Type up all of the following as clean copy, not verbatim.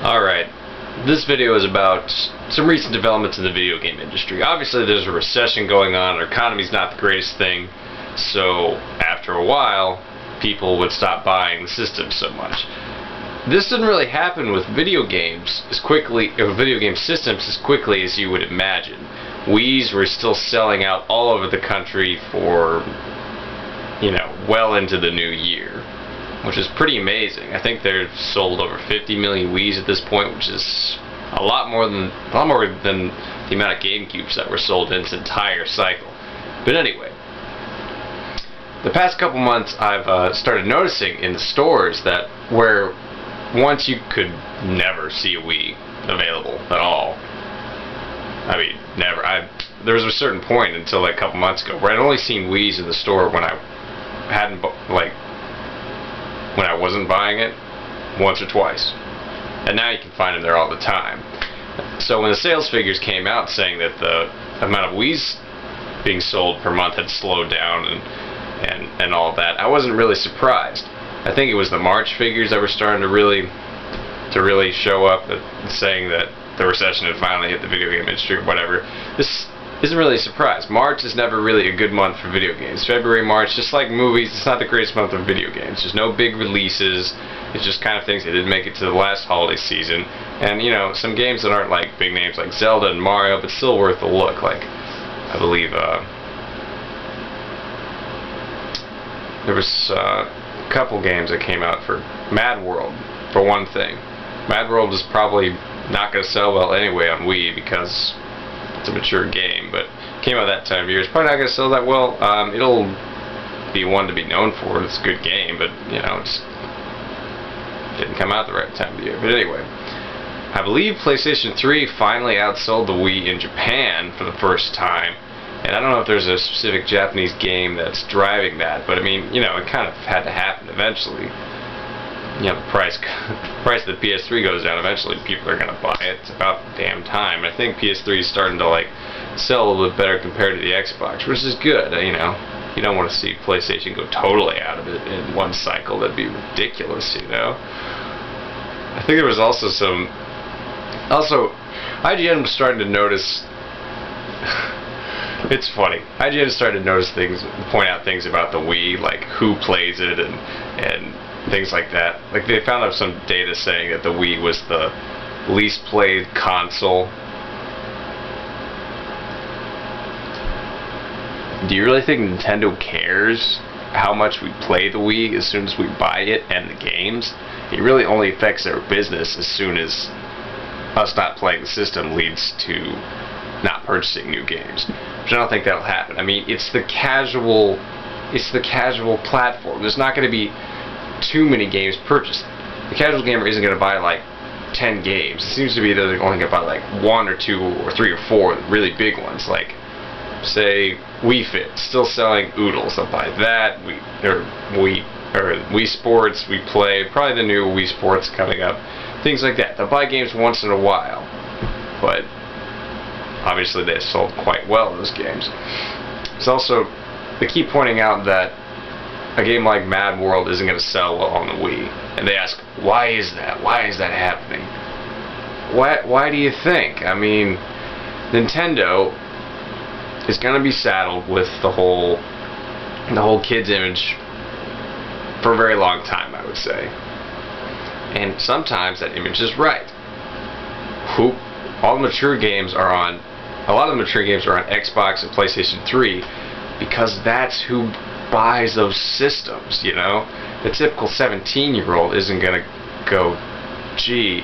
Alright, this video is about some recent developments in the video game industry. Obviously there's a recession going on, our economy's not the greatest thing, so after a while, people would stop buying the system so much. This didn't really happen with video games as quickly, or video game systems as quickly as you would imagine. Wii's were still selling out all over the country for, well into the new year, which is pretty amazing. I think they've sold over 50 million Wii's at this point, which is a lot more than the amount of GameCubes that were sold in its entire cycle. But anyway, the past couple months I've started noticing in the stores that where once you could never see a Wii available at all. I mean, never. There was a certain point until like a couple months ago where I'd only seen Wii's in the store when I wasn't buying it once or twice, and now you can find them there all the time. So when the sales figures came out saying that the amount of Wii's being sold per month had slowed down and all of that, I wasn't really surprised. I think it was the March figures that were starting to really show up, saying that the recession had finally hit the video game industry or whatever. This isn't really a surprise. March is never really a good month for video games. February, March, just like movies, it's not the greatest month of video games. There's no big releases. It's just kind of things that didn't make it to the last holiday season. And, some games that aren't like big names like Zelda and Mario, but still worth a look. Like, I believe, there was a couple games that came out for Mad World, for one thing. Mad World is probably not going to sell well anyway on Wii because it's a mature game, but came out that time of year. It's probably not going to sell that well. It'll be one to be known for. It's a good game, but it didn't come out the right time of the year. But anyway, I believe PlayStation 3 finally outsold the Wii in Japan for the first time, and I don't know if there's a specific Japanese game that's driving that, but I mean, it kind of had to happen eventually. The price of the PS3 goes down eventually, people are going to buy it. It's about the damn time. I think PS3 is starting to sell a little bit better compared to the Xbox, which is good. You don't want to see PlayStation go totally out of it in one cycle. That'd be ridiculous, I think there was also IGN was starting to notice it's funny. IGN started to notice things, point out things about the Wii, like who plays it and things like that. Like they found out some data saying that the Wii was the least played console. Do you really think Nintendo cares how much we play the Wii as soon as we buy it and the games? It really only affects their business as soon as us not playing the system leads to not purchasing new games. Which I don't think that'll happen. I mean, it's the casual platform. There's not going to be too many games purchased. The casual gamer isn't going to buy 10 games. It seems to be that they're only going to buy 1 or 2 or 3 or 4 really big ones, like say Wii Fit, still selling oodles. They'll buy that. Wii Sports, we play probably the new Wii Sports coming up, things like that. They'll buy games once in a while, but obviously they sold quite well, those games. It's also, they keep pointing out that a game like Mad World isn't going to sell well on the Wii. And they ask, why is that? Why is that happening? Why do you think? I mean, Nintendo is going to be saddled with the whole kids image for a very long time, I would say. And sometimes that image is right. A lot of the mature games are on Xbox and PlayStation 3 because that's who buys those systems, The typical 17-year-old isn't going to go, gee,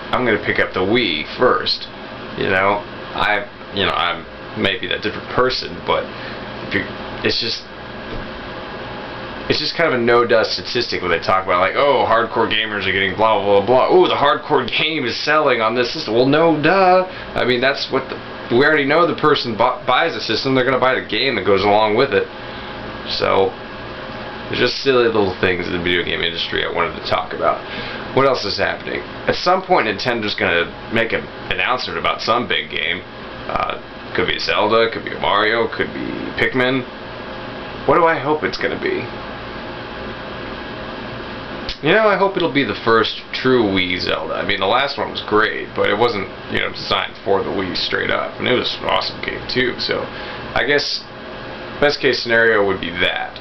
I'm going to pick up the Wii first, I'm maybe that different person, but it's just kind of a no-dust statistic when they talk about hardcore gamers are getting blah blah blah. Oh, the hardcore game is selling on this system. Well, no, duh. I mean, that's what we already know. The person buys a system, they're going to buy the game that goes along with it. So, there's just silly little things in the video game industry I wanted to talk about. What else is happening? At some point, Nintendo's going to make an announcement about some big game. Could be a Zelda, could be a Mario, could be Pikmin. What do I hope it's going to be? You know, I hope it'll be the first true Wii Zelda. I mean, the last one was great, but it wasn't, you know, designed for the Wii straight up. And it was an awesome game, too. So, I guess, best case scenario would be that.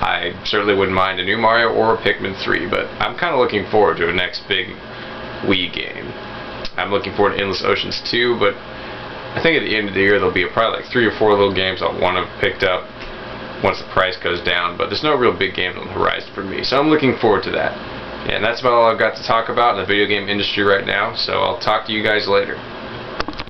I certainly wouldn't mind a new Mario or a Pikmin 3, but I'm kind of looking forward to a next big Wii game. I'm looking forward to Endless Oceans 2, but I think at the end of the year there'll be probably like 3 or 4 little games I'll want to have picked up once the price goes down, but there's no real big games on the horizon for me, so I'm looking forward to that. And that's about all I've got to talk about in the video game industry right now, so I'll talk to you guys later.